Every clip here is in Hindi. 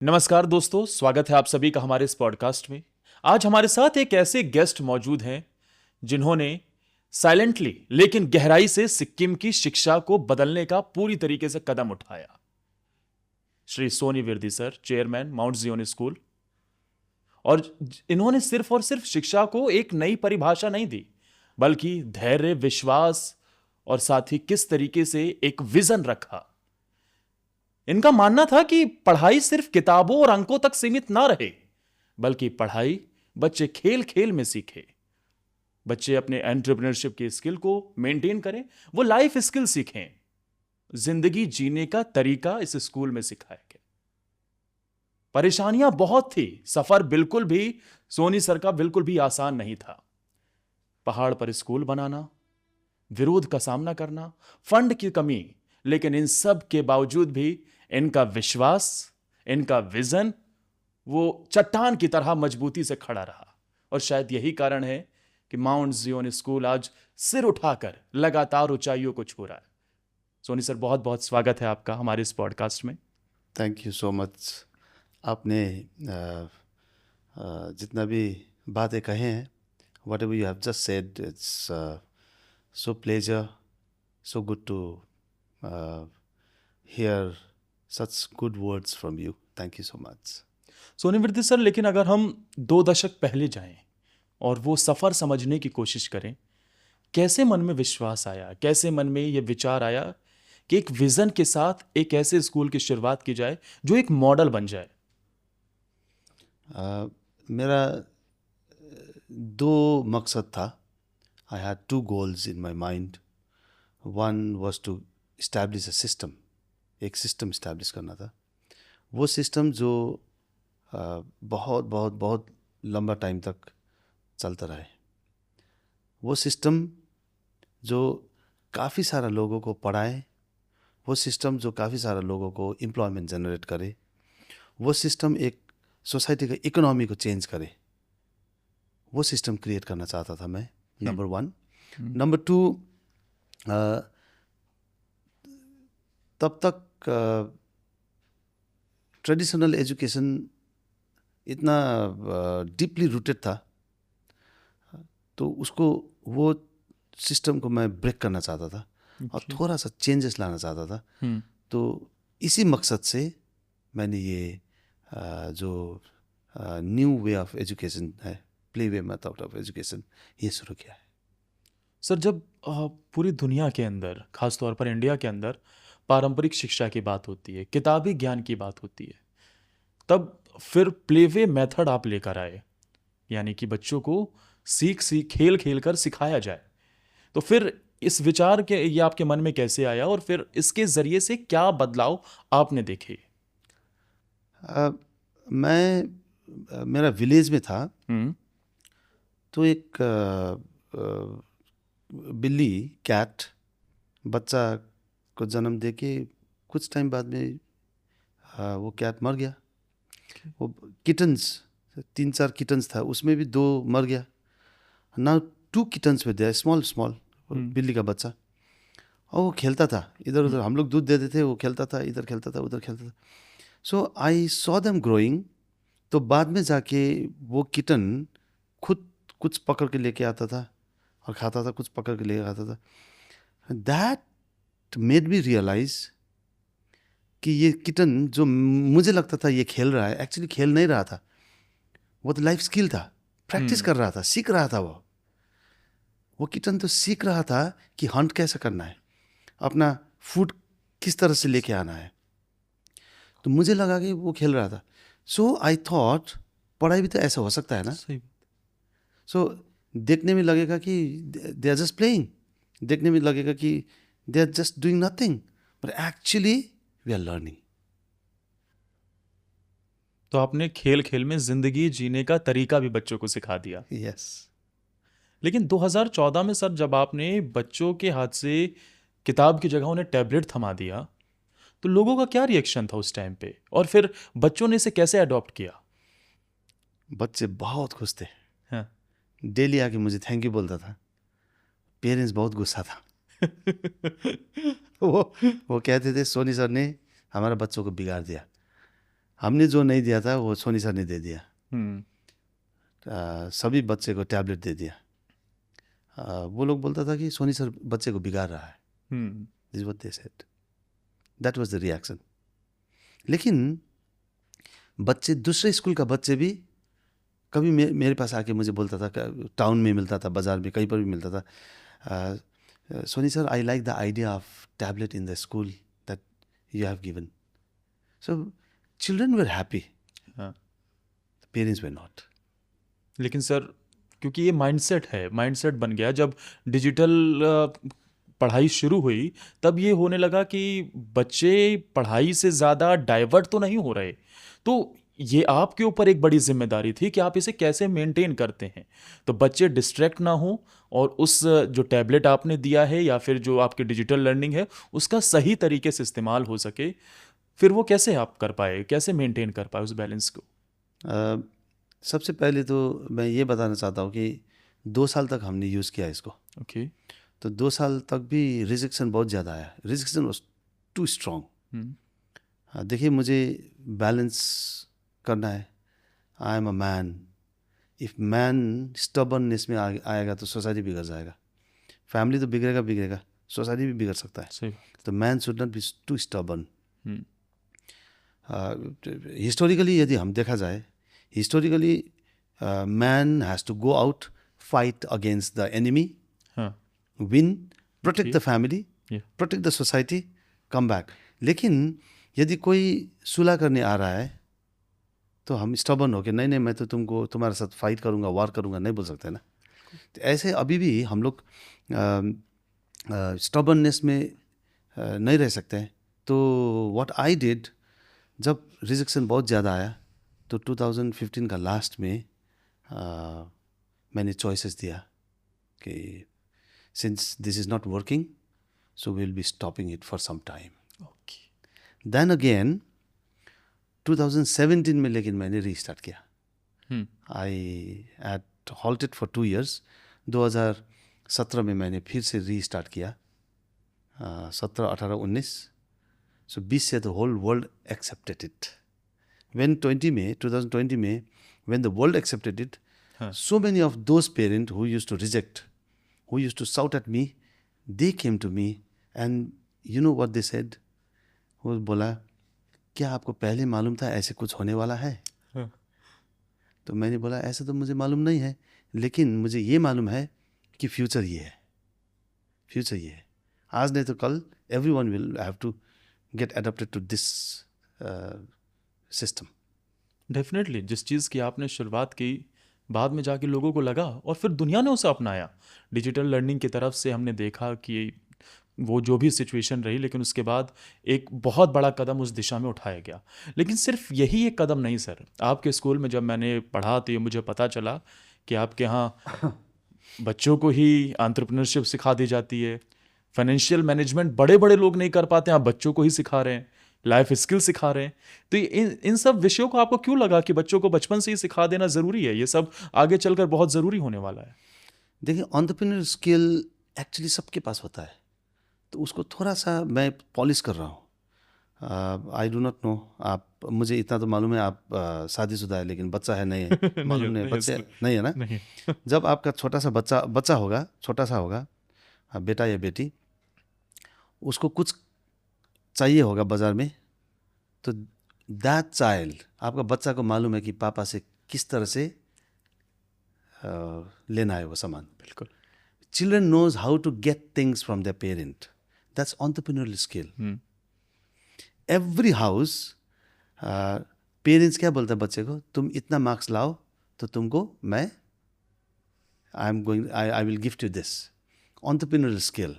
नमस्कार दोस्तों, स्वागत है आप सभी का हमारे इस पॉडकास्ट में। आज हमारे साथ एक ऐसे गेस्ट मौजूद हैं जिन्होंने साइलेंटली लेकिन गहराई से सिक्किम की शिक्षा को बदलने का पूरी तरीके से कदम उठाया। Shri Soni Virdi sir, chairman Mount Zion school. और इन्होंने सिर्फ और सिर्फ शिक्षा को एक नई परिभाषा नहीं दी, बल्कि धैर्य, विश्वास और साथ ही किस तरीके से एक विजन रखा। इनका मानना था कि पढ़ाई सिर्फ किताबों और अंकों तक सीमित ना रहे, बल्कि पढ़ाई बच्चे खेल खेल में सीखे। बच्चे अपने एंटरप्रेन्योरशिप की स्किल को मेंटेन करें, वो लाइफ स्किल सीखें, जिंदगी जीने का तरीका इस स्कूल में सिखाया गया। परेशानियां बहुत थी, सफर बिल्कुल भी सोनी सर का बिल्कुल भी आसान नहीं था। पहाड़ पर स्कूल बनाना, विरोध का सामना करना, फंड की कमी, लेकिन इन सब के बावजूद भी इनका विश्वास, इनका विजन वो चट्टान की तरह मजबूती से खड़ा रहा। और शायद यही कारण है कि माउंट जियोन स्कूल आज सिर उठाकर लगातार ऊंचाइयों को छू रहा है। सोनी सर, बहुत बहुत स्वागत है आपका हमारे इस पॉडकास्ट में। Thank you so much. आपने जितना भी बातें कहे हैं, whatever you have just said, it's so pleasure, so good to hear such good words from you. Thank you so much. Soni Virdi sir, लेकिन अगर हम 2 दशक पहले जाएं और वो सफर समझने की कोशिश करें, कैसे मन में विश्वास आया, कैसे मन में ये विचार आया कि एक विजन के साथ एक ऐसे स्कूल की शुरुआत की जाए जो एक मॉडल बन जाए? मेरा दो मकसद था। I had two goals in my mind. One was to establish a system, एक सिस्टम इस्टेब्लिश करना था। वो सिस्टम जो बहुत बहुत बहुत लंबा टाइम तक चलता रहे। वो सिस्टम जो काफ़ी सारा लोगों को पढ़ाए, वो सिस्टम जो काफ़ी सारा लोगों को एम्प्लॉयमेंट जनरेट करे, वो सिस्टम एक सोसाइटी का इकोनॉमी को चेंज करे, वो सिस्टम क्रिएट करना चाहता था मैं। Number one. नंबर टू, तब तक ट्रेडिशनल एजुकेशन इतना डीपली रूटेड था, तो उसको, वो सिस्टम को मैं ब्रेक करना चाहता था और थोड़ा सा चेंजेस लाना चाहता था। तो इसी मकसद से मैंने ये जो न्यू वे ऑफ एजुकेशन है, play way method of education, ये शुरू किया है। सर, जब पूरी दुनिया के अंदर, खासतौर पर इंडिया के अंदर पारंपरिक शिक्षा की बात होती है, किताबी ज्ञान की बात होती है, तब फिर प्लेवे मेथड आप लेकर आए, यानी कि बच्चों को सीख सीख खेल खेल कर सिखाया जाए। तो फिर इस विचार के ये आपके मन में कैसे आया और फिर इसके जरिए से क्या बदलाव आपने देखे? मेरा विलेज में था, हम्म। तो एक बिल्ली, कैट, बच्चा को जन्म दे के कुछ टाइम बाद में वो कैट मर गया। वो किटन्स, 3-4 किटन्स था, उसमें भी 2 मर गया। नाउ 2 किटन्स में दिया, स्मॉल स्मॉल, बिल्ली का बच्चा। और वो खेलता था इधर उधर, हम लोग दूध देते थे, वो खेलता था, इधर खेलता था, उधर खेलता था। सो आई सॉ देम ग्रोइंग। तो बाद में जाके वो किटन खुद कुछ पकड़ के लेके आता था और खाता था, कुछ पकड़ के लेके आता था। दैट मेड मी रियलाइज कि ये किटन, जो मुझे लगता था ये खेल रहा है, एक्चुअली खेल नहीं रहा था। वो तो लाइफ स्किल था, प्रैक्टिस कर रहा था, सीख रहा था। वो किटन तो सीख रहा था कि हंट कैसे करना है, अपना फूड किस तरह से लेके आना है। तो मुझे लगा कि वो खेल रहा था। सो आई थॉट पढ़ाई भी तो ऐसा हो सकता है ना। सही। सो देखने में लगेगा कि दे आर जस्ट प्लेइंग, देखने में लगेगा कि they are just doing nothing, but actually we are learning. तो आपने खेल खेल में जिंदगी जीने का तरीका भी बच्चों को सिखा दिया। यस। लेकिन 2014 में सर, जब आपने बच्चों के हाथ से किताब की जगह उन्हें टैबलेट थमा दिया, तो लोगों का क्या रिएक्शन था उस टाइम पे, और फिर बच्चों ने इसे कैसे अडॉप्ट किया? बच्चे बहुत खुश थे, हाँ। डेली आके मुझे थैंक यू बोलता था। पेरेंट्स बहुत गुस्सा था। वो कहते थे सोनी सर ने हमारे बच्चों को बिगाड़ दिया, हमने जो नहीं दिया था वो सोनी सर ने दे दिया। हम्म। सभी बच्चे को टैबलेट दे दिया। वो लोग बोलता था कि सोनी सर बच्चे को बिगाड़ रहा है। Hmm. This what they said, that was the reaction. लेकिन बच्चे, दूसरे स्कूल का बच्चे भी कभी मेरे पास आके मुझे बोलता था, टाउन में मिलता था, बाज़ार में, कहीं पर भी मिलता था, Soni sir I like the idea of tablet in the school that you have given. So children were happy, हाँ। Parents were not. लेकिन सर, क्योंकि ये माइंडसेट है, माइंडसेट बन गया। जब डिजिटल पढ़ाई शुरू हुई तब ये होने लगा कि बच्चे पढ़ाई से ज़्यादा डाइवर्ट तो नहीं हो रहे। तो ये आपके ऊपर एक बड़ी जिम्मेदारी थी कि आप इसे कैसे मेंटेन करते हैं तो बच्चे डिस्ट्रैक्ट ना हो और उस जो टैबलेट आपने दिया है या फिर जो आपकी डिजिटल लर्निंग है उसका सही तरीके से इस्तेमाल हो सके। फिर वो कैसे आप कर पाए, कैसे मेंटेन कर पाए उस बैलेंस को? सबसे पहले तो मैं ये बताना चाहता हूँ कि 2 साल तक हमने यूज़ किया इसको। ओके। तो 2 साल तक भी रिजेक्शन बहुत ज़्यादा आया, रिजेक्शन वॉज टू स्ट्रॉन्ग। देखिए, मुझे बैलेंस करना है। आई am a man. If man stubbornness में आएगा तो सोसाइटी बिगड़ जाएगा। फैमिली तो बिगड़ेगा बिगड़ेगा, सोसाइटी भी बिगड़ सकता है। सही। तो man should not be too stubborn. Hmm. Historically यदि हम देखा जाए, historically man has to go out, fight against the enemy, हाँ। Win, protect the family, Yeah. Protect the society, come back. लेकिन यदि कोई सुलह करने आ रहा है तो हम स्टबर्न हो के नहीं मैं तो तुमको तुम्हारे साथ फाइट करूंगा, वार करूंगा, नहीं बोल सकते ना। तो ऐसे अभी भी हम लोग स्टबर्ननेस में नहीं रह सकते। तो व्हाट आई डिड, जब रिजेक्शन बहुत ज़्यादा आया तो 2015 का लास्ट में मैंने चॉइसेस दिया कि since this is not working so we will be stopping it for some time. Okay. Then again 2017 में लेकिन मैंने रीस्टार्ट किया। I had halted for 2 years। 2017 में मैंने फिर से रीस्टार्ट किया। 17, 18, 19, सो 20 से the whole world accepted it. when 2020 में when the world accepted it, so many of those parents who used to reject, who used to shout at me, they came to me and you know what they said? वो बोला, क्या आपको पहले मालूम था ऐसे कुछ होने वाला है? तो मैंने बोला ऐसा तो मुझे मालूम नहीं है, लेकिन मुझे ये मालूम है कि फ्यूचर ये है, फ्यूचर ये है। आज नहीं तो कल everyone will have to get adapted to this system. Definitely जिस चीज़ की आपने शुरुआत की बाद में जाके लोगों को लगा और फिर दुनिया ने उसे अपनाया। डिजिटल लर्निंग की तरफ से हमने देखा कि वो जो भी सिचुएशन रही, लेकिन उसके बाद एक बहुत बड़ा कदम उस दिशा में उठाया गया। लेकिन सिर्फ यही एक कदम नहीं सर, आपके स्कूल में जब मैंने पढ़ा तो ये मुझे पता चला कि आपके यहाँ बच्चों को ही एंटरप्रेन्योरशिप सिखा दी जाती है, फाइनेंशियल मैनेजमेंट बड़े बड़े लोग नहीं कर पाते, आप बच्चों को ही सिखा रहे हैं, लाइफ स्किल सिखा रहे हैं। तो इन सब विषयों को आपको क्यों लगा कि बच्चों को बचपन से ही सिखा देना ज़रूरी है, ये सब आगे चलकर बहुत ज़रूरी होने वाला है? देखिए, एंटरप्रेन्योर स्किल एक्चुअली सबके पास होता है, तो उसको थोड़ा सा मैं पॉलिश कर रहा हूँ। आई डू नॉट नो, आप, मुझे इतना तो मालूम है आप शादीशुदा है, लेकिन बच्चा है नहीं है मालूम नहीं, बच्चे नहीं है ना। नहीं। जब आपका छोटा सा बच्चा होगा, छोटा सा होगा, बेटा या बेटी, उसको कुछ चाहिए होगा बाज़ार में, तो दैट चाइल्ड, आपका बच्चा को मालूम है कि पापा से किस तरह से लेना है वो सामान। बिल्कुल। Children knows how to get things from their parent, that's entrepreneurial skill. Every house parents क्या बोलता है बच्चे को, तुम इतना मार्क्स लाओ तो तुमको मैं I will gift you this. Entrepreneurial skill.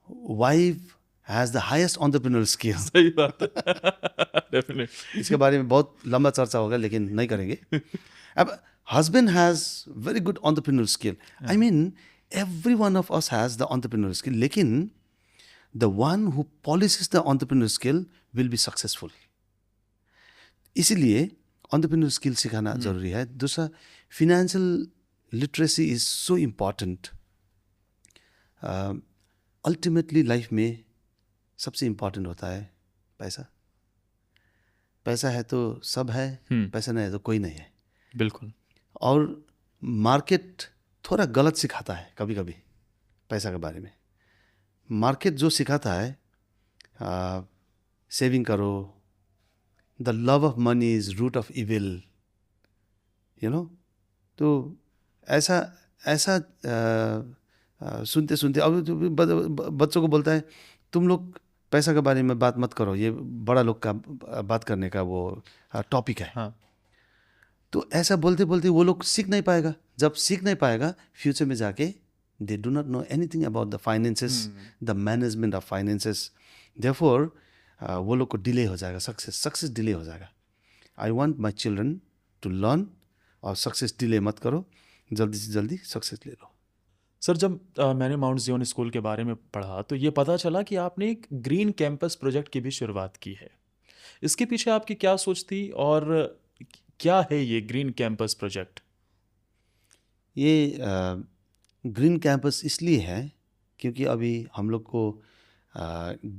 Wife has the highest entrepreneurial skill. सही बात है। डेफिनेटली। इसके बारे में बहुत लंबा चर्चा होगा, लेकिन नहीं करेंगे। अब husband has very good entrepreneurial skill. I mean, every one of us has the entrepreneurial skill. लेकिन the one who polishes the entrepreneurial skill will be successful. इसीलिए entrepreneurial skill सिखाना जरूरी है। दूसरा, financial literacy is so important. Ultimately life में सबसे इम्पॉर्टेंट होता है पैसा। पैसा है तो सब है, पैसा नहीं है तो कोई नहीं है। बिल्कुल। और मार्केट थोड़ा गलत सिखाता है कभी कभी पैसा के बारे में। मार्केट जो सिखाता है सेविंग करो, the love of money is root of evil, you know. तो ऐसा ऐसा सुनते सुनते अब तो बच्चों को बोलता है तुम लोग पैसा के बारे में बात मत करो, ये बड़ा लोग का बात करने का वो टॉपिक है। हाँ। तो ऐसा बोलते बोलते वो लोग सीख नहीं पाएगा। जब सीख नहीं पाएगा फ्यूचर में जाके they do not know anything about the finances, the management of finances. Therefore वो लोग को डिले हो जाएगा, सक्सेस डिले हो जाएगा। I want my children to learn, और सक्सेस डिले मत करो, जल्दी से जल्दी सक्सेस ले लो। सर, जब मैंने माउंट जियोन स्कूल के बारे में पढ़ा तो ये पता चला कि आपने एक ग्रीन कैंपस प्रोजेक्ट की भी शुरुआत की है। इसके पीछे आपकी क्या सोच थी और क्या है ये ग्रीन कैंपस प्रोजेक्ट? ये ग्रीन कैंपस इसलिए है क्योंकि अभी हम लोग को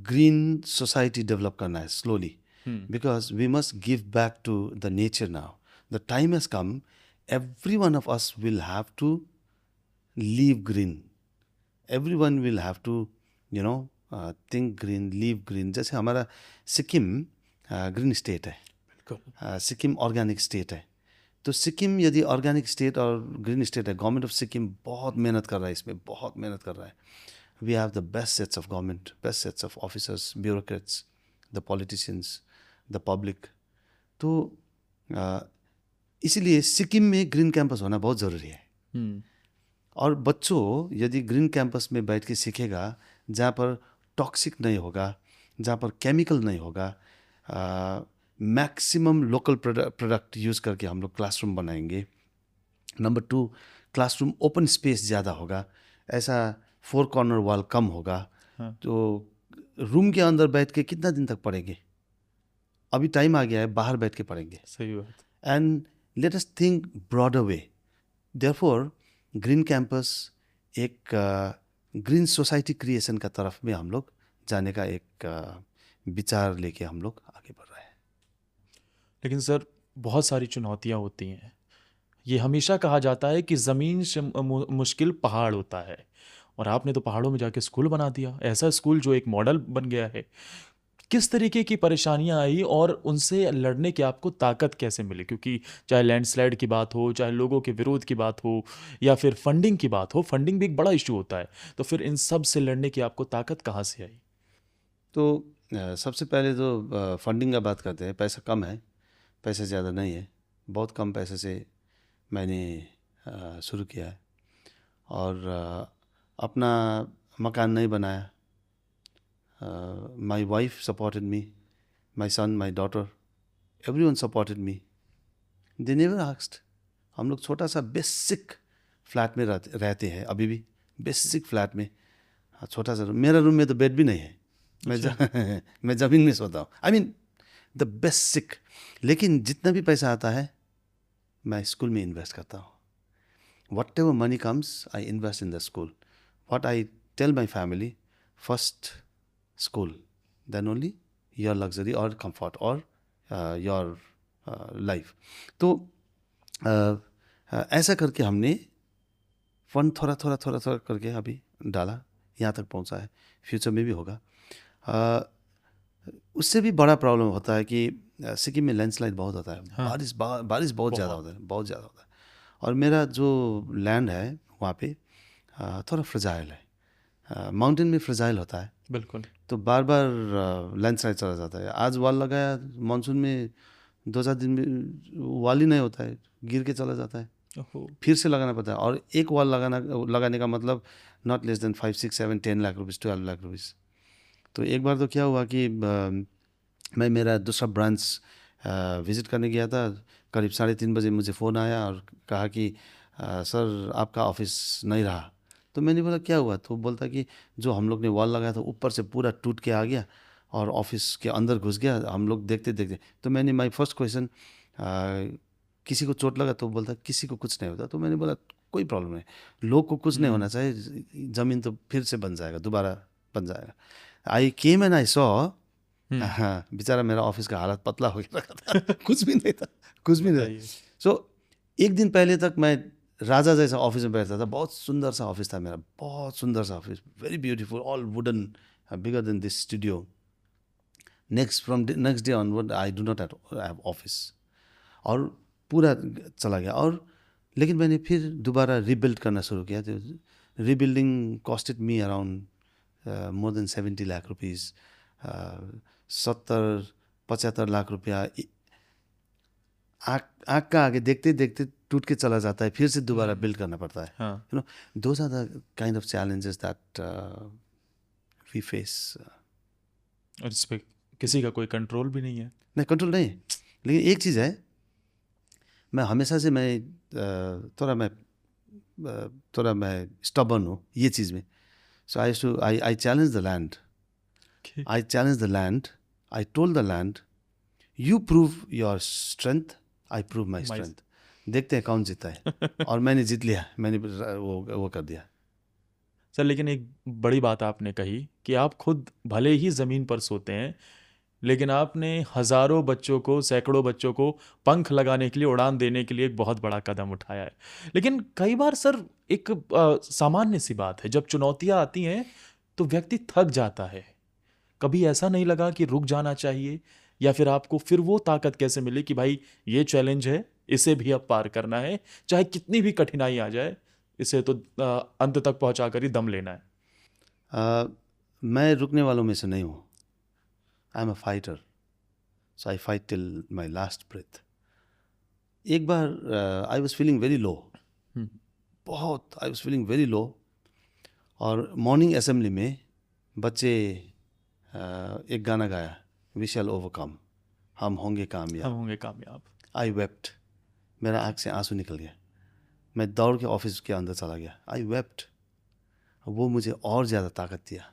ग्रीन सोसाइटी डेवलप करना है slowly, because we must give back to the nature now. The time has come, every one of us will have to live green. Everyone will have to, you know, think green, live green. जैसे हमारा सिक्किम ग्रीन स्टेट है, बिल्कुल। सिक्किम ऑर्गेनिक स्टेट है। तो सिक्किम यदि ऑर्गेनिक स्टेट और ग्रीन स्टेट है, गवर्नमेंट ऑफ सिक्किम बहुत मेहनत कर रहा है, इसमें बहुत मेहनत कर रहा है। We have the best sets of government, best sets of officers, bureaucrats, the politicians, the public. तो इसीलिए सिक्किम में ग्रीन कैंपस होना बहुत ज़रूरी है। और बच्चों यदि ग्रीन कैंपस में बैठ के सीखेगा, जहाँ पर टॉक्सिक नहीं होगा, जहाँ पर केमिकल नहीं होगा, मैक्सिमम लोकल प्रोडक्ट यूज़ करके हम लोग क्लासरूम बनाएंगे। नंबर 2, क्लासरूम ओपन स्पेस ज़्यादा होगा, ऐसा 4 कॉर्नर वॉल कम होगा। तो रूम के अंदर बैठ के कितना दिन तक पढ़ेंगे? अभी टाइम आ गया है बाहर बैठ के पढ़ेंगे। सही बात। And let us think broader way. Therefore green campus एक ग्रीन सोसाइटी क्रिएशन का तरफ में हम लोग जाने का एक विचार लेके हम लोग आगे बढ़ रहे हैं। लेकिन सर, बहुत सारी चुनौतियां होती हैं। ये हमेशा कहा जाता है कि ज़मीन से मुश्किल पहाड़ होता है, और आपने तो पहाड़ों में जाके स्कूल बना दिया, ऐसा स्कूल जो एक मॉडल बन गया है। किस तरीके की परेशानियां आई और उनसे लड़ने की आपको ताकत कैसे मिली? क्योंकि चाहे लैंडस्लाइड की बात हो, चाहे लोगों के विरोध की बात हो, या फिर फंडिंग की बात हो, फंडिंग भी एक बड़ा इशू होता है। तो फिर इन सब से लड़ने की आपको ताकत कहाँ से आई? तो सबसे पहले तो फंडिंग का बात करते हैं। पैसा कम है, पैसा ज़्यादा नहीं है, बहुत कम पैसे से मैंने शुरू किया है। और अपना मकान नहीं बनाया। My wife supported me, my son, my daughter, everyone supported me. They never asked. हम लोग छोटा सा बेसिक फ्लैट में रहते हैं अभी भी, बेसिक फ्लैट में, छोटा सा रूम। मेरा रूम में तो बेड भी नहीं है, मैं ज़मीन में सोता हूँ। I mean the basic. लेकिन जितना भी पैसा आता है मैं स्कूल में इन्वेस्ट करता हूँ। Whatever money comes, I invest in the school. What I tell my family, first school, then only your luxury or comfort or your life. तो ऐसा करके हमने फंड थोड़ा थोड़ा करके अभी डाला, यहाँ तक पहुँचा है, फ्यूचर में भी होगा। उससे भी बड़ा प्रॉब्लम होता है कि सिक्किम में लैंडस्लाइड बहुत होता है। हाँ। बारिश बहुत ज़्यादा होता है, बहुत ज़्यादा होता है। और मेरा जो लैंड है वहाँ पे थोड़ा फ्रजाइल है, माउंटेन में फ्रजाइल होता है। बिल्कुल। तो बार बार लैंडस्लाइड चला जाता है। आज वॉल लगाया, मानसून में 2-4 दिन में वॉल ही नहीं होता है, गिर के चला जाता है, फिर से लगाना पड़ता है। और एक वॉल लगाने का मतलब not less than 5, 6, 7, 10 lakh rupees, 12 lakh rupees. तो एक बार तो क्या हुआ कि मैं मेरा दूसरा ब्रांच विज़िट करने गया था। करीब 3:30 बजे मुझे फ़ोन आया और कहा कि सर आपका ऑफिस नहीं रहा। तो मैंने बोला क्या हुआ? तो बोलता कि जो हम लोग ने वॉल लगाया था ऊपर से पूरा टूट के आ गया और ऑफिस के अंदर घुस गया। हम लोग देखते देखते, तो मैंने माय फर्स्ट क्वेश्चन, किसी को चोट लगा? तो बोलता किसी को कुछ नहीं होता। तो मैंने बोला कोई प्रॉब्लम नहीं, लोग को कुछ नहीं होना चाहिए, ज़मीन तो फिर से बन जाएगा, दोबारा बन जाएगा। आई केम एंड आई सॉ हाँ, बेचारा मेरा ऑफिस का हालत पतला हो गया रखा था कुछ भी नहीं था, कुछ भी नहीं था। सो एक दिन पहले तक मैं राजा जैसा ऑफिस में बैठता था, बहुत सुंदर सा ऑफिस था मेरा, बहुत सुंदर सा office, very beautiful, all wooden, bigger than this studio. Next day onward I do not have office, और पूरा चला गया। और लेकिन मैंने फिर दोबारा रीबिल्ड करना शुरू किया। तो rebuilding costed me around more than 70 lakh rupees, 70-75 lakh रुपया आँख का आगे देखते देखते टूट के चला जाता है, फिर से दोबारा बिल्ड करना पड़ता है। You know, those are the kind of challenges that we face. और इस पे किसी का कोई कंट्रोल भी नहीं है। नहीं, कंट्रोल नहीं, लेकिन एक चीज़ है, मैं हमेशा से थोड़ा मैं स्टबर्न हूँ ये चीज़ में। So I challenge the land, I challenge the land, I told the land, you prove your strength, I prove my strength, देखते हैं कौन जीता है। और मैंने जीत लिया, मैंने वो कर दिया। सर लेकिन एक बड़ी बात आपने कही कि आप खुद भले ही ज़मीन पर सोते हैं, लेकिन आपने हज़ारों बच्चों को, सैकड़ों बच्चों को पंख लगाने के लिए, उड़ान देने के लिए एक बहुत बड़ा कदम उठाया है। लेकिन कई बार सर एक सामान्य सी बात है, जब चुनौतियाँ आती हैं तो व्यक्ति थक जाता है। कभी ऐसा नहीं लगा कि रुक जाना चाहिए, या फिर आपको फिर वो ताकत कैसे मिली कि भाई ये चैलेंज है, इसे भी अब पार करना है, चाहे कितनी भी कठिनाई आ जाए, इसे तो अंत तक पहुंचा कर ही दम लेना है? मैं रुकने वालों में से नहीं हूँ। I am a fighter, so I fight till my last breath. एक बार I was feeling very low, बहुत I was feeling very low, और मॉर्निंग असेंबली में बच्चे एक गाना गाया, वी शैल ओवरकम, हम होंगे कामयाब, हम होंगे कामयाब। आई वेप्ट, मेरा आँख से आंसू निकल गया, मैं दौड़ के ऑफिस के अंदर चला गया, आई वेप्ट। वो मुझे और ज़्यादा ताकत दिया।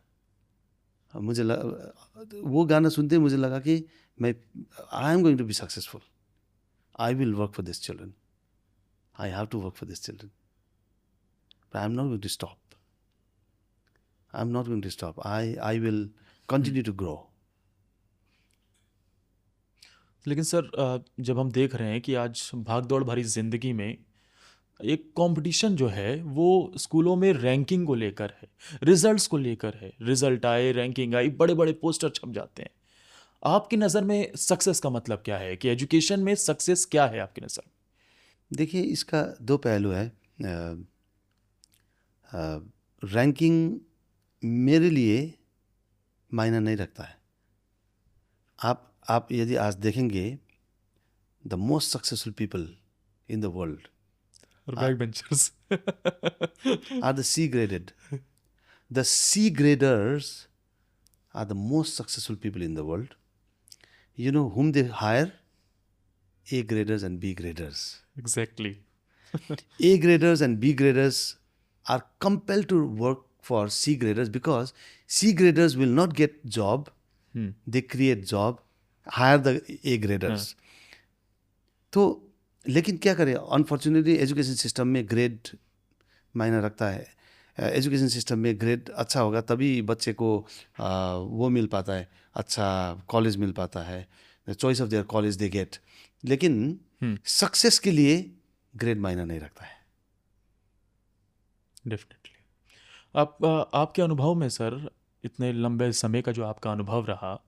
वो गाना सुनते मुझे लगा कि I am going to be successful, I will work for this children, I have to work for this children, but I am not going to stop, I am not going to stop, I will continue to grow. लेकिन सर जब हम देख रहे हैं कि आज भागदौड़ भरी जिंदगी में एक कंपटीशन जो है वो स्कूलों में रैंकिंग को लेकर है, रिजल्ट्स को लेकर है, रिजल्ट आए, रैंकिंग आई, बड़े बड़े पोस्टर छप जाते हैं। आपकी नज़र में सक्सेस का मतलब क्या है, कि एजुकेशन में सक्सेस क्या है आपकी नज़र में? देखिए, इसका दो पहलू है। रैंकिंग मेरे लिए मायना नहीं रखता है। आप यदि आज देखेंगे, the most successful people in the world back benchers are the C graded. The C graders are the most successful people in the world. You know whom they hire? A graders and B graders. Exactly. A graders and B graders are compelled to work for C graders because C graders will not get job. They create job, hire the A graders. तो लेकिन क्या करें, अनफॉर्चुनेटली एजुकेशन सिस्टम में ग्रेड मायने रखता है। एजुकेशन सिस्टम में ग्रेड अच्छा होगा तभी बच्चे को वो मिल पाता है, अच्छा कॉलेज मिल पाता है, choice of their college they get. लेकिन सक्सेस के लिए ग्रेड मायने नहीं रखता है। डेफिनेटली। आपके अनुभव में सर, इतने लंबे समय का जो आपका अनुभव रहा,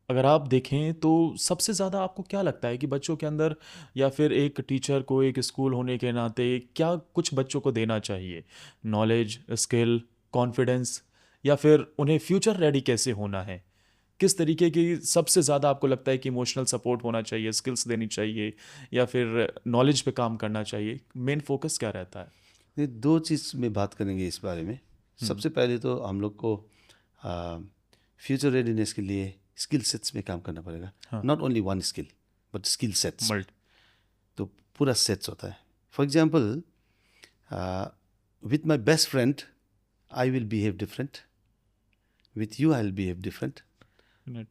अगर आप देखें तो सबसे ज़्यादा आपको क्या लगता है कि बच्चों के अंदर, या फिर एक टीचर को, एक स्कूल होने के नाते क्या कुछ बच्चों को देना चाहिए? नॉलेज, स्किल, कॉन्फिडेंस, या फिर उन्हें फ्यूचर रेडी कैसे होना है? किस तरीके की सबसे ज़्यादा आपको लगता है कि इमोशनल सपोर्ट होना चाहिए, स्किल्स देनी चाहिए, या फिर नॉलेज पे काम करना चाहिए? मेन फोकस क्या रहता है? ये दो चीज़ में बात करेंगे इस बारे में। सबसे पहले तो हम लोग को फ्यूचर रेडीनेस के लिए स्किल सेट्स में काम करना पड़ेगा। Not only one skill but skill sets, तो पूरा सेट्स होता है। For example, with my best friend I will behave different, with you I will behave different,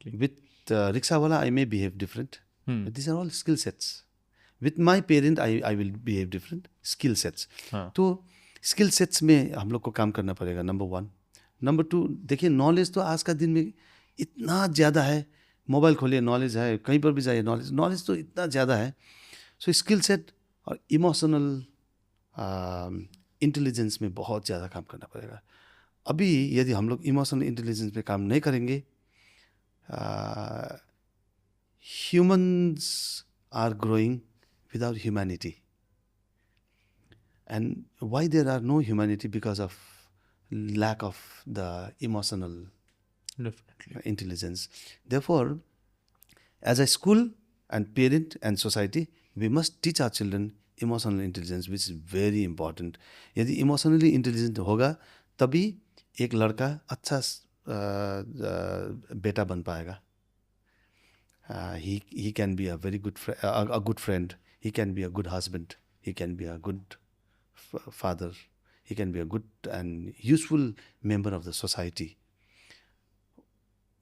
with rickshaw वाला I may behave different, this are all skill sets. With my parent I will behave different, skill sets. तो स्किल सेट्स में हम लोग को काम करना पड़ेगा, नंबर वन। नंबर टू, देखिए नॉलेज तो आज का दिन में इतना ज़्यादा है, मोबाइल खोलिए नॉलेज है, कहीं पर भी जाइए नॉलेज तो इतना ज़्यादा है. सो स्किल सेट और इमोशनल इंटेलिजेंस में बहुत ज़्यादा काम करना पड़ेगा. अभी यदि हम लोग इमोशनल इंटेलिजेंस पे काम नहीं करेंगे, humans are growing without humanity. And why there are no humanity? Because of lack of the emotional Definitely. intelligence. Therefore, as a school and parent and society, we must teach our children emotional intelligence, which is very important. यदि emotionally intelligent होगा तभी एक लड़का अच्छा बेटा बन पाएगा. He can be a very good a good friend. He can be a good husband. He can be a good father. He can be a good and useful member of the society.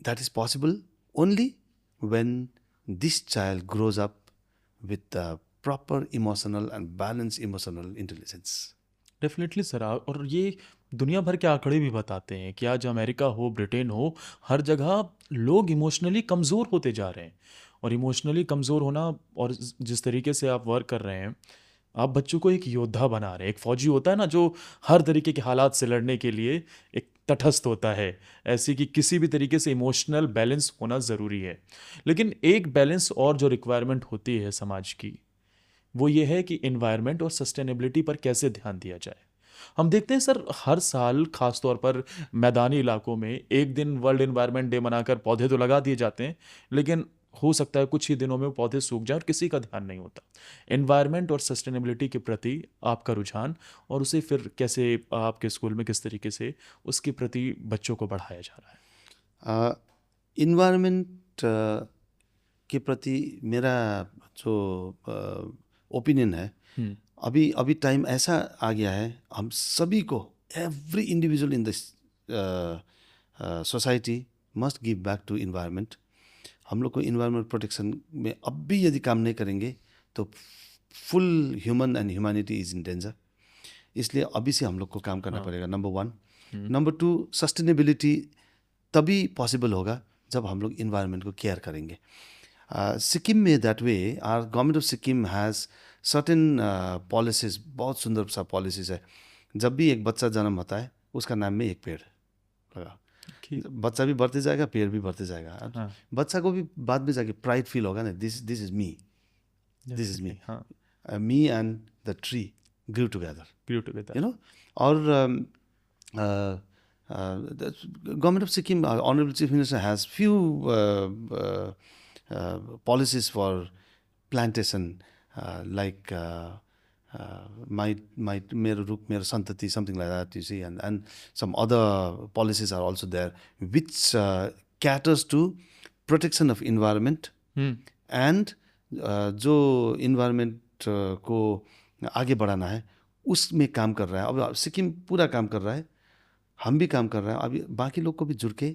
That is possible only when this child grows up with the proper emotional and balanced emotional intelligence. Definitely sir. और ये दुनिया भर के आंकड़े भी बताते हैं कि आज अमेरिका हो, ब्रिटेन हो, हर जगह लोग इमोशनली कमज़ोर होते जा रहे हैं. और इमोशनली कमज़ोर होना, और जिस तरीके से आप वर्क कर रहे हैं, आप बच्चों को एक योद्धा बना रहे हैं. एक फौजी होता है ना, जो हर तरीके के हालात से लड़ने के लिए एक तटस्थ होता है, ऐसे कि किसी भी तरीके से इमोशनल बैलेंस होना ज़रूरी है. लेकिन एक बैलेंस और जो रिक्वायरमेंट होती है समाज की, वो ये है कि इन्वायरमेंट और सस्टेनेबिलिटी पर कैसे ध्यान दिया जाए. हम देखते हैं सर, हर साल खास तौर पर मैदानी इलाकों में एक दिन वर्ल्ड इन्वायरमेंट डे मनाकर पौधे तो लगा दिए जाते हैं, लेकिन हो सकता है कुछ ही दिनों में वो पौधे सूख जाए और किसी का ध्यान नहीं होता. इन्वायरमेंट और सस्टेनेबिलिटी के प्रति आपका रुझान, और उसे फिर कैसे आपके स्कूल में किस तरीके से उसके प्रति बच्चों को बढ़ाया जा रहा है. इन्वायरमेंट के प्रति मेरा जो ओपिनियन है, अभी टाइम ऐसा आ गया है, हम सभी को, every individual in this society must give back to environment. हम लोग को इन्वायरमेंट प्रोटेक्शन में अब भी यदि काम नहीं करेंगे तो full human and humanity is in danger. इसलिए अभी से हम लोग को काम करना पड़ेगा, नंबर 1. नंबर 2, सस्टेनेबिलिटी तभी पॉसिबल होगा जब हम लोग इन्वायरमेंट को केयर करेंगे. सिक्किम में that way our government of Sikkim has certain policies, बहुत सुंदर सा पॉलिसीज़ है. जब भी एक बच्चा जन्म होता है उसका नाम में एक पेड़ लगा. बच्चा भी बढ़ते जाएगा, पेड़ भी बढ़ते जाएगा. बच्चा को भी बाद में जाके प्राइड फील होगा ना, this is me, this is me, me and the tree grew together, you know. Or the government of Sikkim, Honorable Chief Minister has few policies for plantation, like my mero ruk mero santati, something like that, you see, and some other policies are also there which caters to protection of environment and जो environment को आगे बढ़ाना है उसमें काम कर रहा है. अब सिक्किम पूरा काम कर रहा है, हम भी काम कर रहे हैं. अभी बाकी लोग को भी जुड़ के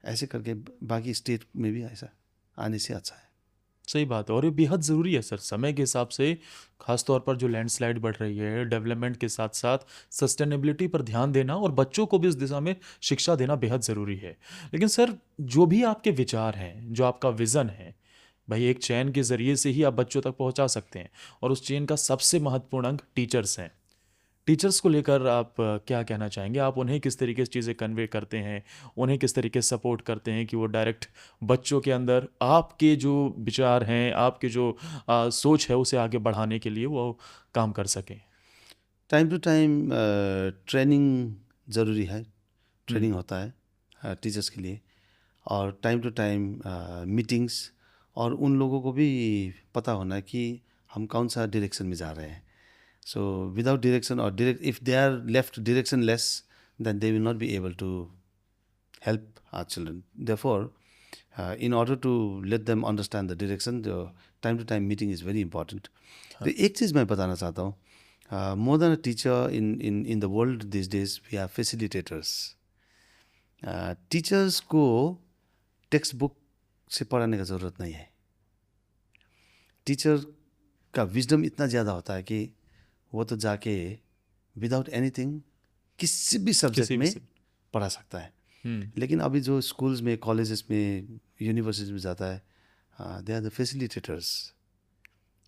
ऐसे करके बाकी स्टेट में भी ऐसा आने से अच्छा है. सही बात है, और ये बेहद ज़रूरी है सर. समय के हिसाब से खासतौर पर जो लैंडस्लाइड बढ़ रही है, डेवलपमेंट के साथ साथ सस्टेनेबिलिटी पर ध्यान देना और बच्चों को भी इस दिशा में शिक्षा देना बेहद ज़रूरी है. लेकिन सर, जो भी आपके विचार हैं, जो आपका विज़न है, भाई एक चेन के ज़रिए से ही आप बच्चों तक पहुंचा सकते हैं, और उस चेन का सबसे महत्वपूर्ण अंग टीचर्स हैं. टीचर्स को लेकर आप क्या कहना चाहेंगे? आप उन्हें किस तरीके से चीज़ें कन्वे करते हैं, उन्हें किस तरीके से सपोर्ट करते हैं कि वो डायरेक्ट बच्चों के अंदर आपके जो विचार हैं, आपके जो सोच है, उसे आगे बढ़ाने के लिए वो काम कर सकें? टाइम टू टाइम ट्रेनिंग ज़रूरी है. ट्रेनिंग होता है टीचर्स के लिए, और टाइम टू टाइम मीटिंग्स, और उन लोगों को भी पता होना है कि हम कौन सा डायरेक्शन में जा रहे हैं. So without direction, or if they are left directionless, then they will not be able to help our children. Therefore, in order to let them understand the direction, the time to time meeting is very important. तो एक चीज़ मैं बताना चाहता हूँ, more than a teacher in the world these days, we have facilitators. Teachers को टेक्स्ट बुक से पढ़ाने का ज़रूरत नहीं है. टीचर का विजडम इतना ज़्यादा होता है कि वो तो जाके विदाउट एनीथिंग किसी भी सब्जेक्ट में पढ़ा सकता है. लेकिन अभी जो स्कूल्स में, कॉलेजेस में, यूनिवर्सिटीज में जाता है, they are the facilitators.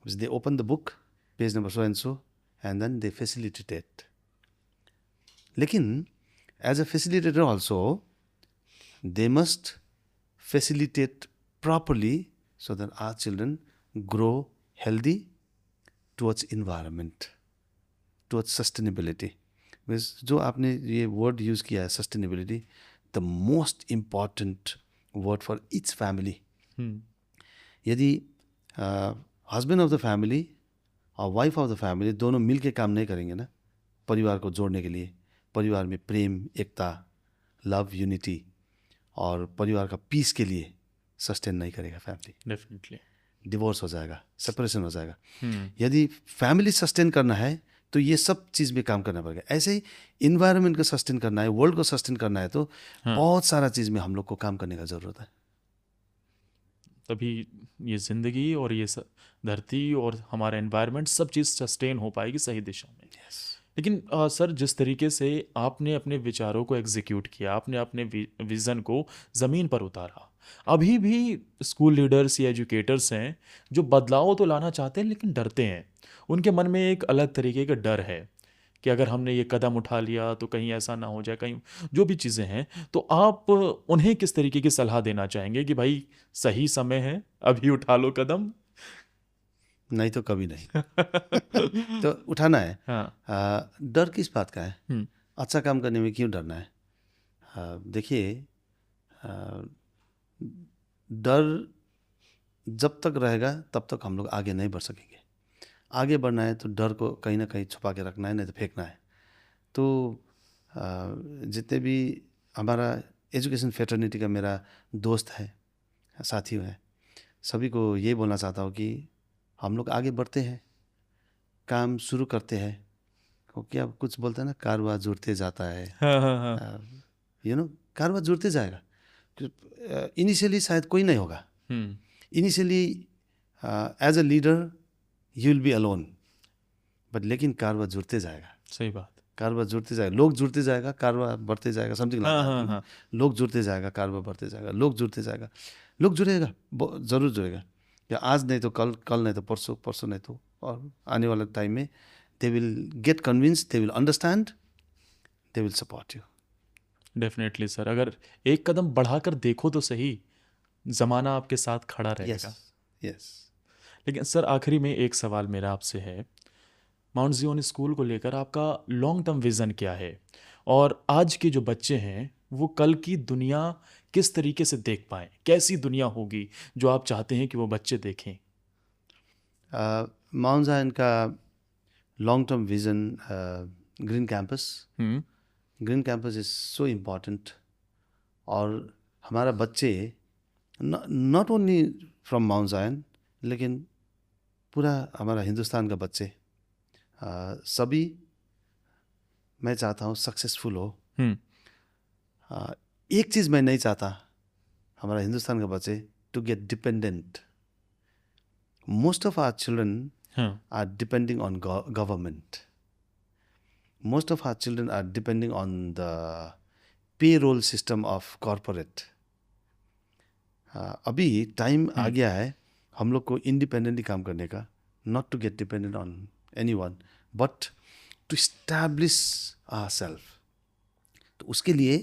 They open the book, page number so and then they facilitate it. लेकिन as a facilitator also they must facilitate properly so that our children grow healthy towards environment, towards sustainability. Because जो आपने ये word use किया है sustainability, the most important word for each family. यदि husband of the family और wife of the family दोनों मिल के काम नहीं करेंगे ना परिवार को जोड़ने के लिए, परिवार में प्रेम, एकता, लव, यूनिटी और परिवार का पीस के लिए सस्टेन नहीं करेगा फैमिली. डेफिनेटली डिवोर्स हो जाएगा, सेपरेशन हो जाएगा. यदि फैमिली सस्टेन करना है तो ये सब चीज़ में काम करना पड़ेगा. ऐसे ही इन्वायरमेंट को सस्टेन करना है, वर्ल्ड को सस्टेन करना है तो बहुत सारा चीज़ में हम लोग को काम करने का ज़रूरत है. तभी ये ज़िंदगी और ये धरती और हमारा एनवायरनमेंट सब चीज़ सस्टेन हो पाएगी सही दिशा में. लेकिन सर, जिस तरीके से आपने अपने विचारों को एग्जीक्यूट किया, आपने अपने विज़न को ज़मीन पर उतारा, अभी भी स्कूल लीडर्स या एजुकेटर्स हैं जो बदलाव तो लाना चाहते हैं लेकिन डरते हैं. उनके मन में एक अलग तरीके का डर है कि अगर हमने ये कदम उठा लिया तो कहीं ऐसा ना हो जाए, कहीं जो भी चीज़ें हैं. तो आप उन्हें किस तरीके की सलाह देना चाहेंगे कि भाई सही समय है, अभी उठा लो कदम? नहीं तो कभी नहीं. तो उठाना है. डर किस बात का है? अच्छा काम करने में क्यों डरना है? देखिए, डर जब तक रहेगा तब तक हम लोग आगे नहीं बढ़ सकेंगे. आगे बढ़ना है तो डर को कहीं ना कहीं छुपा के रखना है, नहीं तो फेंकना है. तो जितने भी हमारा एजुकेशन फ्रेटर्निटी का मेरा दोस्त है, साथी है, सभी को ये बोलना चाहता हूँ कि हम लोग आगे बढ़ते हैं, काम शुरू करते हैं. क्योंकि अब कुछ बोलते हैं ना, कारवा जुड़ते जाता है. कारवा जुड़ते जाएगा. इनिशियली शायद कोई नहीं होगा. Initially as a leader you will be alone, but लेकिन कारवा जुड़ते जाएगा. सही बात. कारवा जुड़ते जाएगा, लोग जुड़ते जाएगा, कारवा बढ़ते जाएगा. Something like that. लोग जुड़ते जाएगा, कारवा बढ़ते जाएगा. लोग जुड़ते जाएगा, लोग जुड़ेगा, ज़रूर जुड़ेगा. या आज नहीं तो कल, कल नहीं तो परसों, परसों नहीं तो और आने वाले टाइम में they will get convinced, they will understand, they will support you. Definitely sir, अगर एक कदम बढ़ाकर देखो तो सही, ज़माना आपके साथ खड़ा रहेगा. यस. लेकिन सर, आखिरी में एक सवाल मेरा आपसे है, माउंट ज़ियोन स्कूल को लेकर आपका लॉन्ग टर्म विज़न क्या है, और आज के जो बच्चे हैं वो कल की दुनिया किस तरीके से देख पाएँ? कैसी दुनिया होगी जो आप चाहते हैं कि वो बच्चे देखें? माउंट ज़ायन का long term vision, green campus. Green campus is so important. और हमारा बच्चे not only from mount Zion, लेकिन पूरा हमारा हिंदुस्तान का बच्चे सभी, मैं चाहता हूँ सक्सेसफुल हो. एक चीज़ मैं नहीं चाहता, हमारा हिंदुस्तान का बच्चे to get dependent. Most of our children are depending on government. Most of our children are depending on the payroll system of corporate. अभी टाइम आ गया है हम लोग को इंडिपेंडेंटली काम करने का. Not to get dependent on anyone, but to establish ourself. तो उसके लिए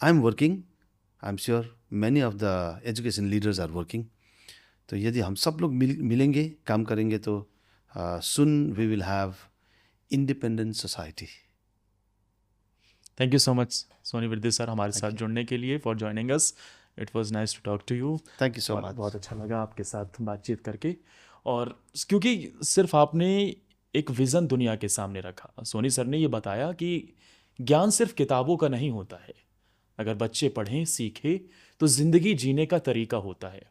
I am working. I am sure many of the education leaders are working. तो यदि हम सब लोग मिलेंगे, काम करेंगे तो soon we will have independent society. Thank you so much Soni Vriddhi sir, हमारे साथ जुड़ने के लिए, for joining us. It was nice to talk to you. Thank you so much. बहुत अच्छा लगा आपके साथ बातचीत करके. और क्योंकि सिर्फ आपने एक विज़न दुनिया के सामने रखा, सोनी सर ने ये बताया कि ज्ञान सिर्फ किताबों का नहीं होता है. अगर बच्चे पढ़ें, सीखें तो ज़िंदगी जीने का तरीका होता है.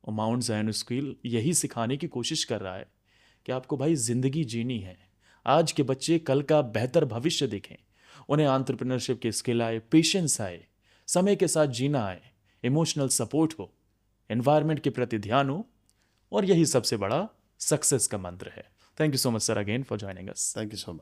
और माउंट ज़ायन स्कूल यही सिखाने की कोशिश कर रहा है कि आपको भाई ज़िंदगी जीनी है. आज के बच्चे कल का बेहतर भविष्य देखें, उन्हें एंटरप्रेन्योरशिप के स्किल आए, पेशेंस आए, समय के साथ जीना आए, इमोशनल सपोर्ट हो, एनवायरनमेंट के प्रति ध्यान हो, और यही सबसे बड़ा सक्सेस का मंत्र है. Thank you so much sir again for joining us. Thank you so much.